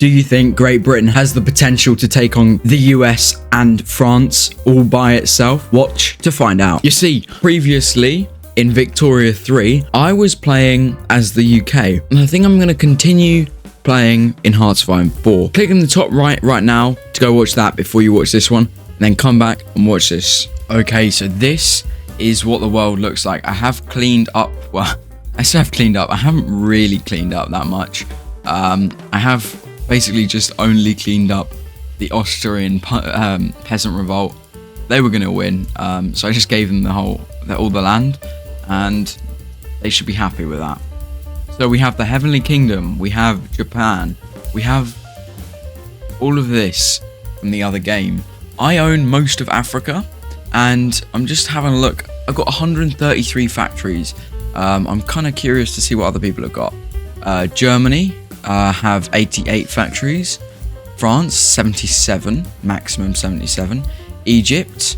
Do you think Great Britain has the potential to take on the US and France all by itself? Watch to find out. You see, previously in Victoria 3, I was playing as the UK, and I think I'm going to continue playing in Hearts of Iron 4. Click in the top right now to go watch that before you watch this one, and then come back and watch this. Okay, so this is what the world looks like. I have cleaned up, well, I still have cleaned up. I haven't really cleaned up that much. I have basically just only cleaned up the Austrian peasant revolt. They were going to win, so I just gave them all the land, and they should be happy with that. So we have the Heavenly Kingdom, we have Japan, we have all of this from the other game. I own most of Africa, and I'm just having a look. I've got 133 factories. I'm kind of curious to see what other people have got. Germany have 88 factories. France, 77, maximum 77. Egypt,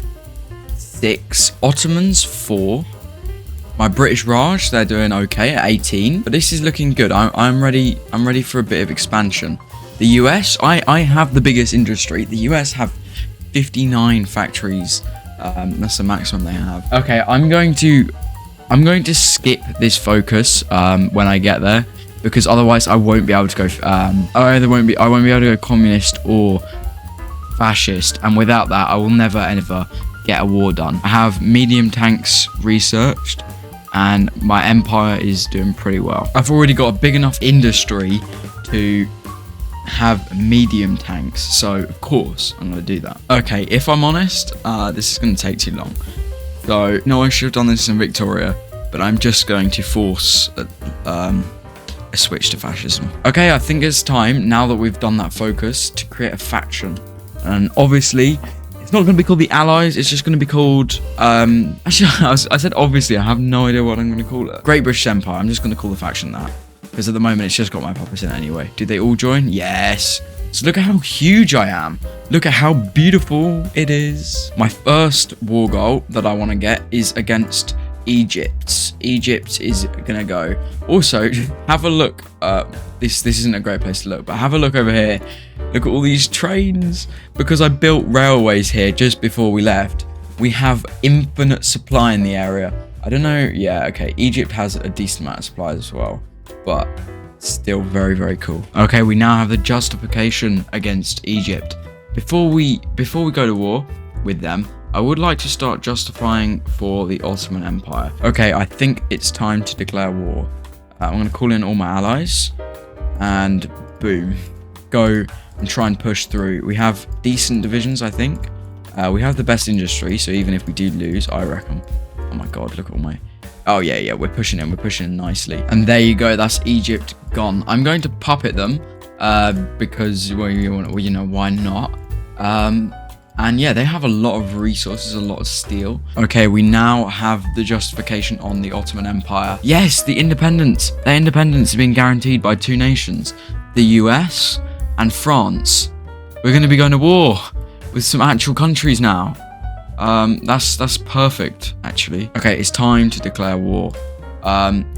6. Ottomans, 4. My British Raj, they're doing okay at 18, but this is looking good. I'm ready for a bit of expansion. The US, I have the biggest industry. The US have 59 factories. That's the maximum they have. Okay, I'm going to skip this focus when I get there, because otherwise I won't be able to go. I won't be able to go communist or fascist, and without that, I will never ever get a war done. I have medium tanks researched, and my empire is doing pretty well. I've already got a big enough industry to have medium tanks, so of course I'm going to do that. Okay, if I'm honest, this is going to take too long. So, no, I should have done this in Victoria, but I'm just going to force a switch to fascism. Okay, I think it's time, now that we've done that focus, to create a faction. And obviously, it's not going to be called the Allies, it's just going to be called, actually, I said obviously, I have no idea what I'm going to call it. Great British Empire, I'm just going to call the faction that. Because at the moment, it's just got my puppets in it anyway. Did they all join? Yes. So look at how huge I am. Look at how beautiful it is. My first war goal that I want to get is against Egypt. Egypt is going to go. Also, have a look. This isn't a great place to look, but have a look over here. Look at all these trains. Because I built railways here just before we left, we have infinite supply in the area. I don't know. Yeah, okay. Egypt has a decent amount of supplies as well, but still very, very cool. Okay, we now have the justification against Egypt. Before we go to war with them, I would like to start justifying for the Ottoman Empire. Okay, I think it's time to declare war. I'm going to call in all my allies, and boom, go and try and push through. We have decent divisions, I think. We have the best industry, so even if we do lose, I reckon. Oh my god, look at all my... Oh yeah, we're pushing in nicely. And there you go, that's Egypt gone. I'm going to puppet them, because, well, you know, why not? And yeah, they have a lot of resources, a lot of steel. Okay, we now have the justification on the Ottoman Empire. Yes, the independence. Their independence has been guaranteed by 2 nations, the US and France. We're going to be going to war with some actual countries now. That's perfect, actually. Okay, it's time to declare war.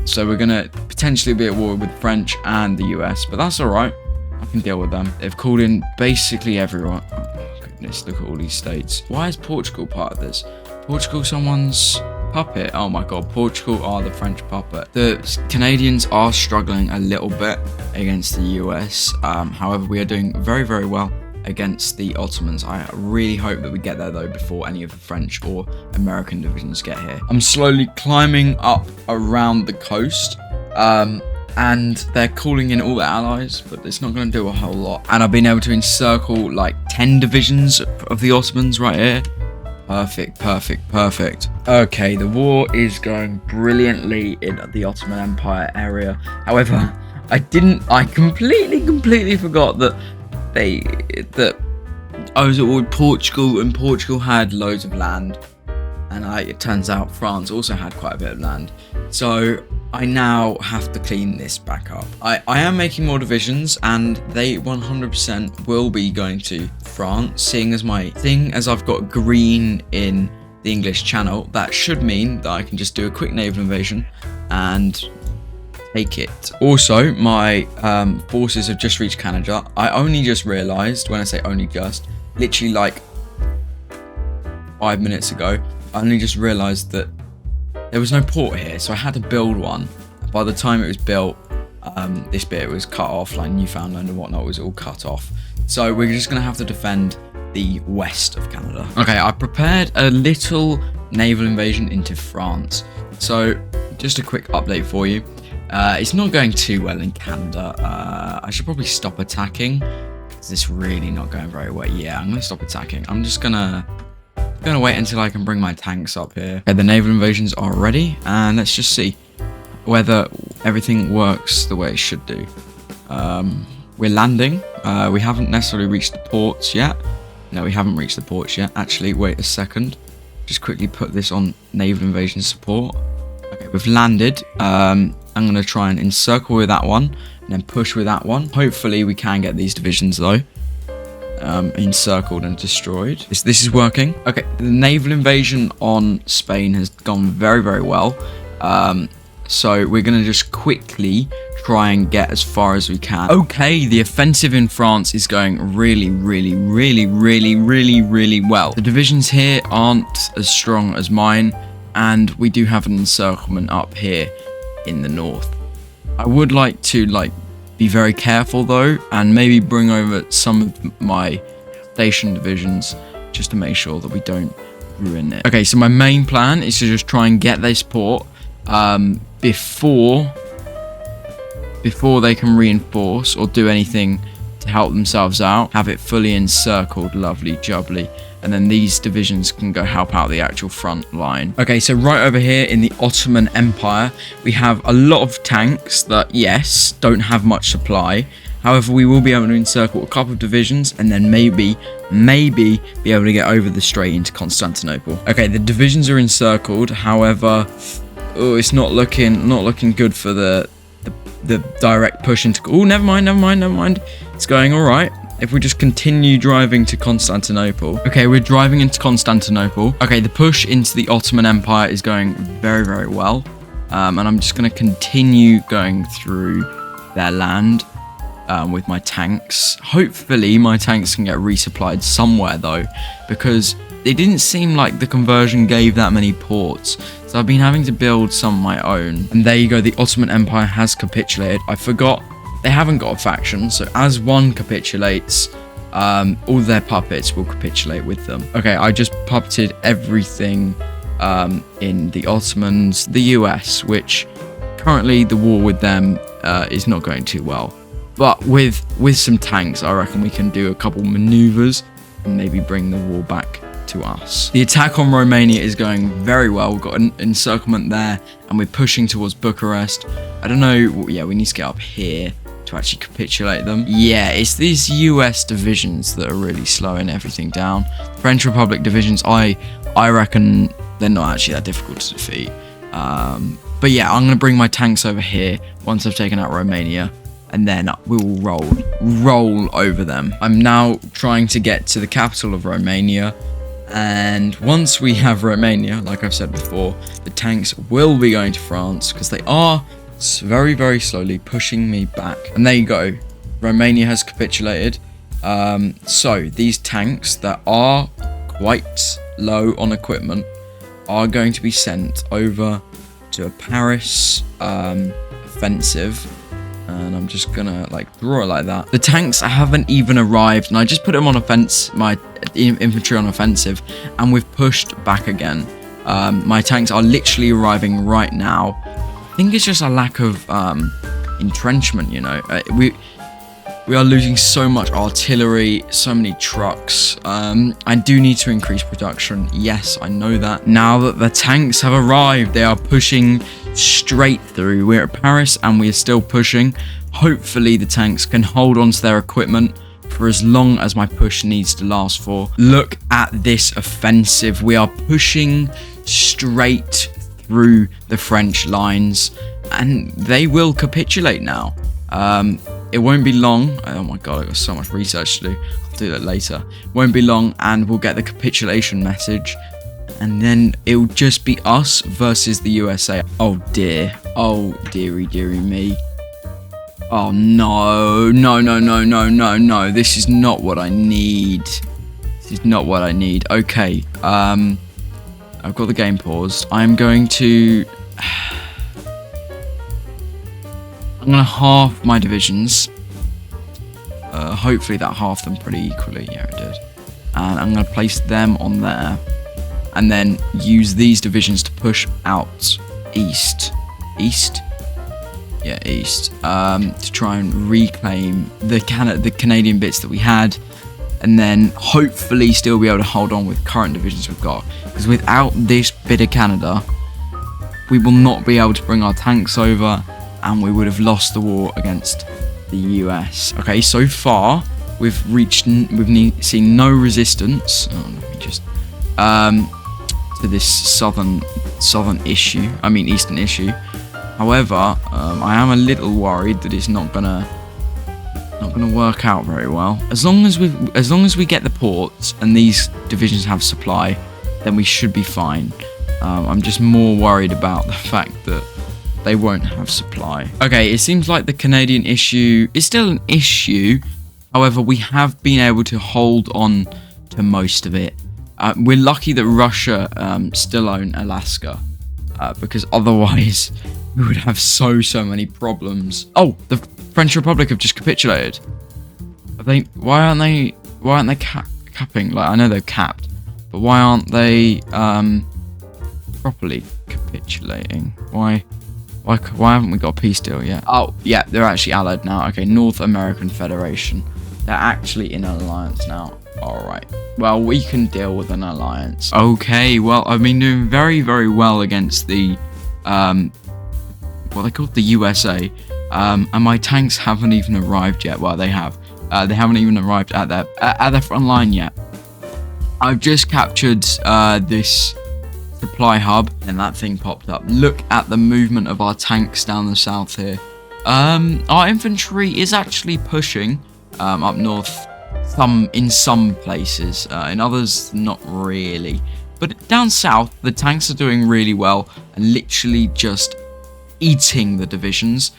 So we're gonna potentially be at war with French and the US, but that's all right. I can deal with them. They've called in basically everyone. Oh goodness, look at all these states. Why is Portugal part of this? Portugal someone's puppet? Oh my god, Portugal are the French puppet. The Canadians are struggling a little bit against the US. However, we are doing very, very well against the Ottomans. I really hope that we get there though before any of the French or American divisions get here. I'm slowly climbing up around the coast, and they're calling in all the allies, but it's not going to do a whole lot. And I've been able to encircle like 10 divisions of the Ottomans right here. Perfect. Okay, the war is going brilliantly in the Ottoman Empire area. However, I completely forgot that I was at Portugal, and Portugal had loads of land, and it turns out France also had quite a bit of land. So I now have to clean this back up. I am making more divisions, and they 100% will be going to France, seeing as I've got green in the English Channel. That should mean that I can just do a quick naval invasion and take it. Also, my forces have just reached Canada. I only just realized, when I say only just, literally like 5 minutes ago, I only just realized that there was no port here, so I had to build one. By the time it was built, this bit was cut off, like Newfoundland and whatnot was all cut off. So we're just gonna have to defend the west of Canada. Okay, I prepared a little naval invasion into France. So just a quick update for you. It's not going too well in Canada. I should probably stop attacking. Is this really not going very well? Yeah, I'm gonna stop attacking. I'm just gonna wait until I can bring my tanks up here. Okay, the naval invasions are ready, and let's just see whether everything works the way it should do. We're landing. We haven't necessarily reached the ports yet. No, we haven't reached the ports yet. Actually, wait a second. Just quickly put this on naval invasion support. Okay, we've landed. I'm going to try and encircle with that one, and then push with that one. Hopefully, we can get these divisions, though, encircled and destroyed. This is working. Okay, the naval invasion on Spain has gone very, very well. So we're going to just quickly try and get as far as we can. Okay, the offensive in France is going really, really, really, really, really, really well. The divisions here aren't as strong as mine, and we do have an encirclement up here in the north. I would like to be very careful though, and maybe bring over some of my station divisions just to make sure that we don't ruin it. Okay, so my main plan is to just try and get this port before they can reinforce or do anything to help themselves out. Have it fully encircled, lovely jubbly, and then these divisions can go help out the actual front line. Okay, so right over here in the Ottoman Empire, we have a lot of tanks that, yes, don't have much supply. However, we will be able to encircle a couple of divisions, and then maybe be able to get over the strait into Constantinople. Okay, the divisions are encircled. However, it's not looking good for the direct push into. Oh, never mind. It's going all right. If we just continue driving to Constantinople. Okay, we're driving into Constantinople. Okay, the push into the Ottoman Empire is going very, very well. And I'm just going to continue going through their land with my tanks. Hopefully, my tanks can get resupplied somewhere, though, because it didn't seem like the conversion gave that many ports. So I've been having to build some of my own. And there you go, the Ottoman Empire has capitulated. I forgot they haven't got a faction, so as one capitulates, all their puppets will capitulate with them. Okay, I just puppeted everything in the Ottomans, the US, which currently the war with them is not going too well. But with some tanks, I reckon we can do a couple maneuvers and maybe bring the war back to us. The attack on Romania is going very well. We've got an encirclement there, and we're pushing towards Bucharest. I don't know. Yeah, we need to get up here to actually capitulate them. Yeah, it's these US divisions that are really slowing everything down. French Republic divisions, I reckon they're not actually that difficult to defeat. But yeah, I'm gonna bring my tanks over here once I've taken out Romania, and then we will roll over them. I'm now trying to get to the capital of Romania, and once we have Romania, like I've said before, the tanks will be going to France because they are very, very slowly pushing me back. And there you go, Romania has capitulated. So these tanks that are quite low on equipment are going to be sent over to a Paris offensive. And I'm just gonna draw it like that. The tanks haven't even arrived, and I just put them on offense, my infantry on offensive, and we've pushed back again. My tanks are literally arriving right now. I think it's just a lack of entrenchment, you know. We are losing so much artillery, so many trucks. I do need to increase production. Yes, I know that. Now that the tanks have arrived, they are pushing straight through. We're at Paris and we are still pushing. Hopefully the tanks can hold on to their equipment for as long as my push needs to last for. Look at this offensive. We are pushing straight through the French lines, and they will capitulate now. It won't be long. Oh my god, I've got so much research to do. I'll do that later. Won't be long, and we'll get the capitulation message. And then it'll just be us versus the USA. Oh dear. Oh dearie, dearie me. Oh no. No, no, no, no, no, no. This is not what I need. This is not what I need. Okay. I've got the game paused. I'm going to half my divisions. Hopefully that halved them pretty equally. Yeah, it did. And I'm going to place them on there. And then use these divisions to push out east. East? Yeah, east. To try and reclaim the Canadian bits that we had. And then hopefully still be able to hold on with current divisions we've got. Because without this bit of Canada, we will not be able to bring our tanks over. And we would have lost the war against the US. Okay, so far we've seen no resistance. Oh, let me just to this southern issue. I mean eastern issue. However, I am a little worried that it's not gonna work out very well. As long as we get the ports and these divisions have supply, then we should be fine. I'm just more worried about the fact that they won't have supply. Okay, it seems like the Canadian issue is still an issue. However, we have been able to hold on to most of it. We're lucky that Russia still own Alaska, because otherwise we would have so many problems. Oh, the French Republic have just capitulated. Why aren't they capping? Like, I know they're capped, but why aren't they properly capitulating? Why haven't we got a peace deal yet? Oh, yeah, they're actually allied now. Okay, North American Federation. They're actually in an alliance now. Alright. Well, we can deal with an alliance. Okay, well, I've been doing very, very well against the, what they call the USA. And my tanks haven't even arrived yet. Well, they have. They haven't even arrived at their front line yet. I've just captured this supply hub, and that thing popped up. Look at the movement of our tanks down the south here. Our infantry is actually pushing up north, in some places, in others not really. But down south, the tanks are doing really well and literally just eating the divisions.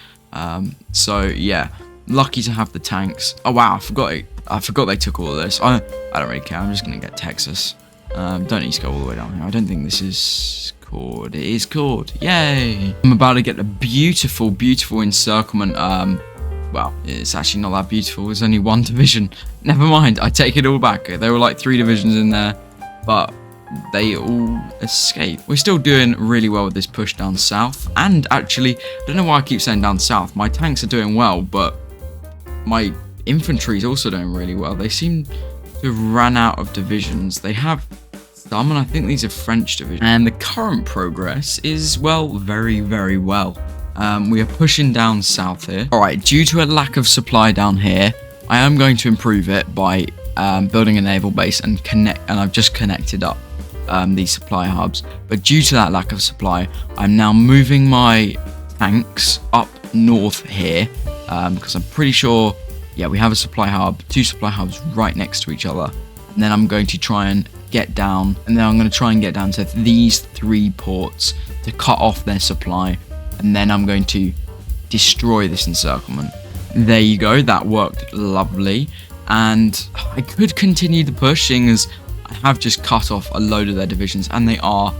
So yeah, lucky to have the tanks. Oh wow, I forgot they took all of this. I don't really care. I'm just gonna get Texas. Don't need to go all the way down here. I don't think this is cord. It is cord. Yay! I'm about to get a beautiful, beautiful encirclement. Well, it's actually not that beautiful. There's only one division. Never mind. I take it all back. There were like 3 divisions in there, but they all escaped. We're still doing really well with this push down south. And actually, I don't know why I keep saying down south. My tanks are doing well, but my infantry is also doing really well. They seem to have ran out of divisions. They have some, and I think these are French divisions. And the current progress is, well, very, very well. We are pushing down south here. Alright, due to a lack of supply down here, I am going to improve it by building a naval base and I've just connected up these supply hubs. But due to that lack of supply, I'm now moving my tanks up north here, because I'm pretty sure, yeah, we have a supply hub, 2 supply hubs right next to each other. And then I'm going to try and get down, to these 3 ports to cut off their supply. And then I'm going to destroy this encirclement. There you go, that worked lovely. And I could continue the push, seeing as I have just cut off a load of their divisions, and they are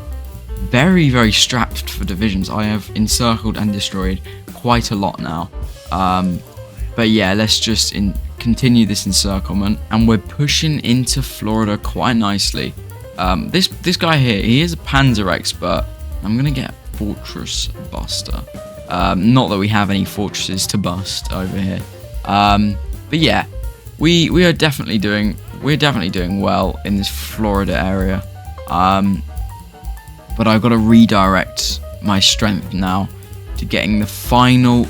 very, very strapped for divisions. I have encircled and destroyed quite a lot now. But yeah, let's just continue this encirclement, and we're pushing into Florida quite nicely. This guy here, he is a panzer expert. I'm gonna get Fortress Buster. Not that we have any fortresses to bust over here. But yeah, we're definitely doing well in this Florida area. But I've got to redirect my strength now to getting the final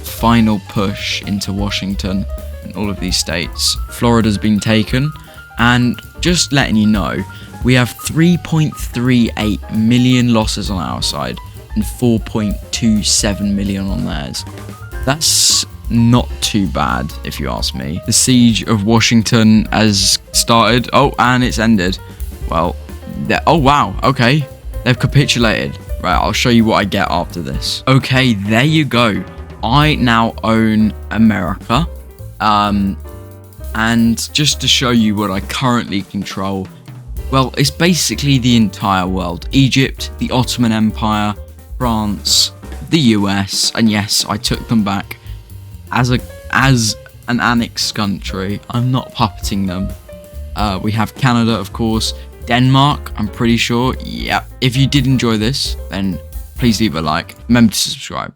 push into Washington and all of these states. Florida's been taken, and just letting you know, we have 3.38 million losses on our side and 4.27 million on theirs. That's not too bad, if you ask me. The siege of Washington has started. Oh, and it's ended. Well, oh wow, okay. They've capitulated. Right, I'll show you what I get after this. Okay, there you go. I now own America. And just to show you what I currently control, well, it's basically the entire world. Egypt, the Ottoman Empire, France, the US, and yes, I took them back as an annexed country. I'm not puppeting them. We have Canada, of course, Denmark, I'm pretty sure. Yeah. If you did enjoy this, then please leave a like. Remember to subscribe.